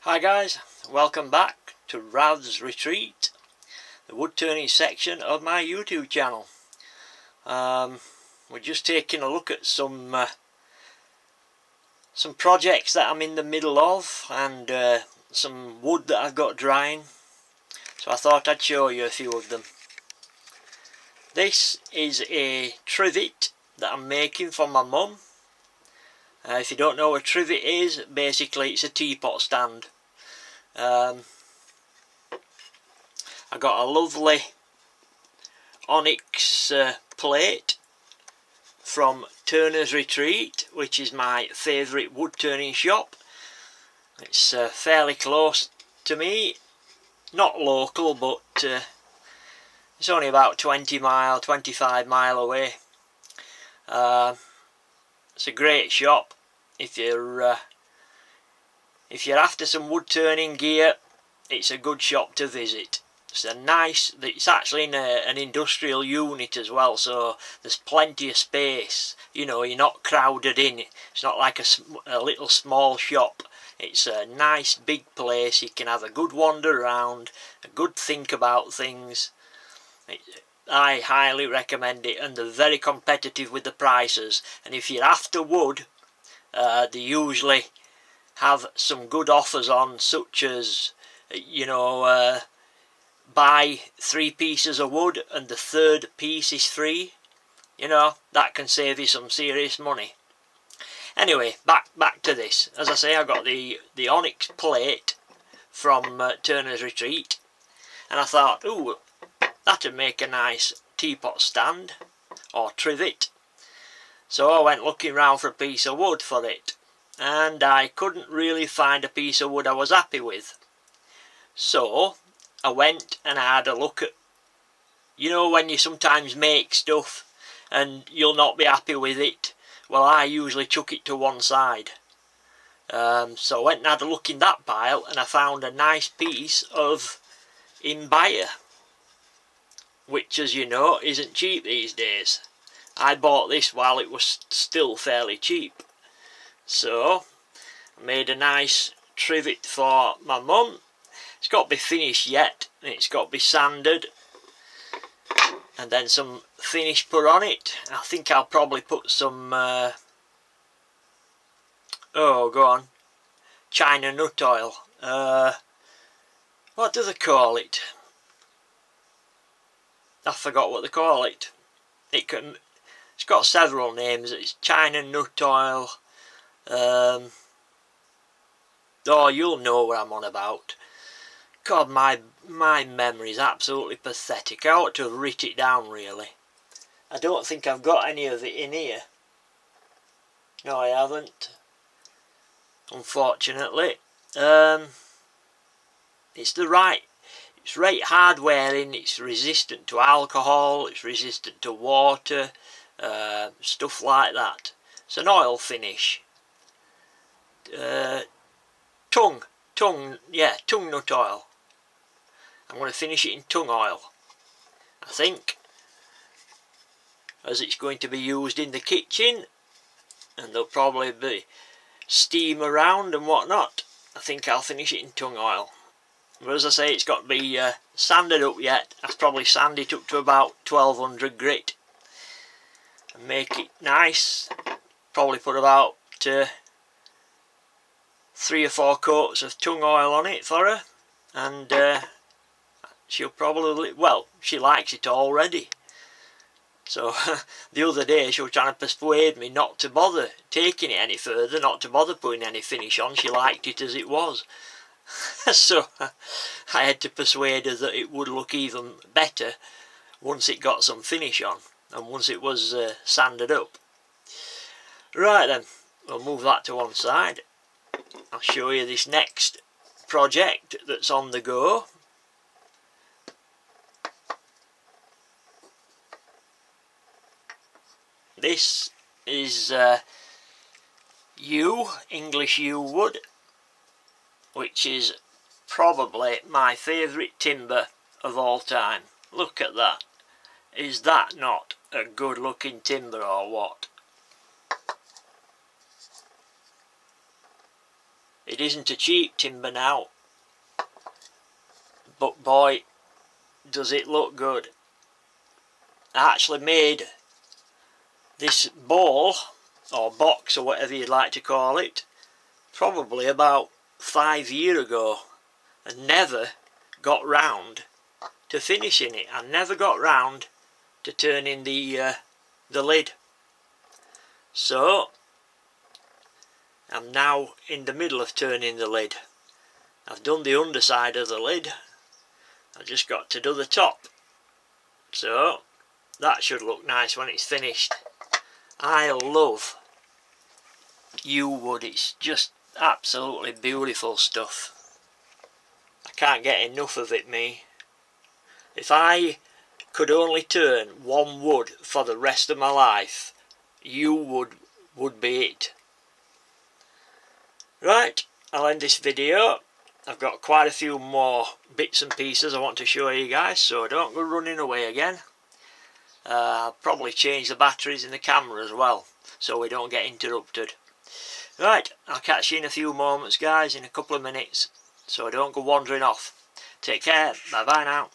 Hi guys, welcome back to Rav's Retreat, the wood turning section of my YouTube channel. We're just taking a look at some projects that I'm in the middle of, and some wood that I've got drying, so I thought I'd show you a few of them. This is a trivet that I'm making for my mum. If you don't know what a trivet is, basically it's a teapot stand. I got a lovely onyx plate from Turner's Retreat, which is my favourite wood turning shop. It's fairly close to me, not local, but it's only about 25 mile away. It's a great shop if you're after some wood turning gear. It's a good shop to visit. It's actually in an industrial unit as well, so there's plenty of space. You know, you're not crowded in. It's not like a little small shop. It's a nice big place. You can have a good wander around, a good think about things. I highly recommend it, and they're very competitive with the prices. And if you're after wood, they usually have some good offers on, such as, you know, buy 3 pieces of wood and the third piece is free. You know, that can save you some serious money. Anyway, back to this. As I say, I got the onyx plate from Turner's Retreat, and I thought, ooh, that'd make a nice teapot stand or trivet. So I went looking round for a piece of wood for it, and I couldn't really find a piece of wood I was happy with. So I went and I had a look at, you know, when you sometimes make stuff and you'll not be happy with it. Well, I usually chuck it to one side. So I went and had a look in that pile, and I found a nice piece of imbire, which, as you know, isn't cheap these days. I bought this while it was still fairly cheap. So I made a nice trivet for my mum. It's got to be finished yet, and it's got to be sanded and then some finish put on it. I think I'll probably put some China nut oil. What do they call it? I forgot what they call it. It's got several names. It's China nut oil. You'll know what I'm on about. God, my memory is absolutely pathetic. I ought to have written it down, really. I don't think I've got any of it in here. No, I haven't, unfortunately. It's right hard wearing. It's resistant to alcohol. It's resistant to water. Stuff like that. It's an oil finish. Tung nut oil. I'm going to finish it in tung oil, I think, as it's going to be used in the kitchen, and there'll probably be steam around and whatnot. I think I'll finish it in tung oil. But as I say, it's got to be sanded up yet. I'll probably sand it up to about 1200 grit and make it nice. Probably put about 3 or 4 coats of tung oil on it for her, and she'll probably, well, she likes it already. So the other day she was trying to persuade me not to bother taking it any further, not to bother putting any finish on. She liked it as it was. So I had to persuade her that it would look even better once it got some finish on, and once it was sanded up. Right then, we'll move that to one side. I'll show you this next project that's on the go. This is English yew wood, which is probably my favourite timber of all time. Look at that. Is that not a good looking timber or what? It It isn't a cheap timber now, but boy, does it look good. I actually made this ball, or box, or whatever you'd like to call it, probably about 5 years ago, and never got round to finishing it. I never got round to turning the lid. So I'm now in the middle of turning the lid. I've done the underside of the lid, I've just got to do the top. So that should look nice when it's finished. I love yew wood, it's just absolutely beautiful stuff. I can't get enough of it, me. If I could only turn one wood for the rest of my life, yew wood would be it. Right, I'll end this video. I've got quite a few more bits and pieces I want to show you guys, so don't go running away again. I'll probably change the batteries in the camera as well, so we don't get interrupted. Right, I'll catch you in a few moments, guys, in a couple of minutes, so don't go wandering off. Take care, bye bye now.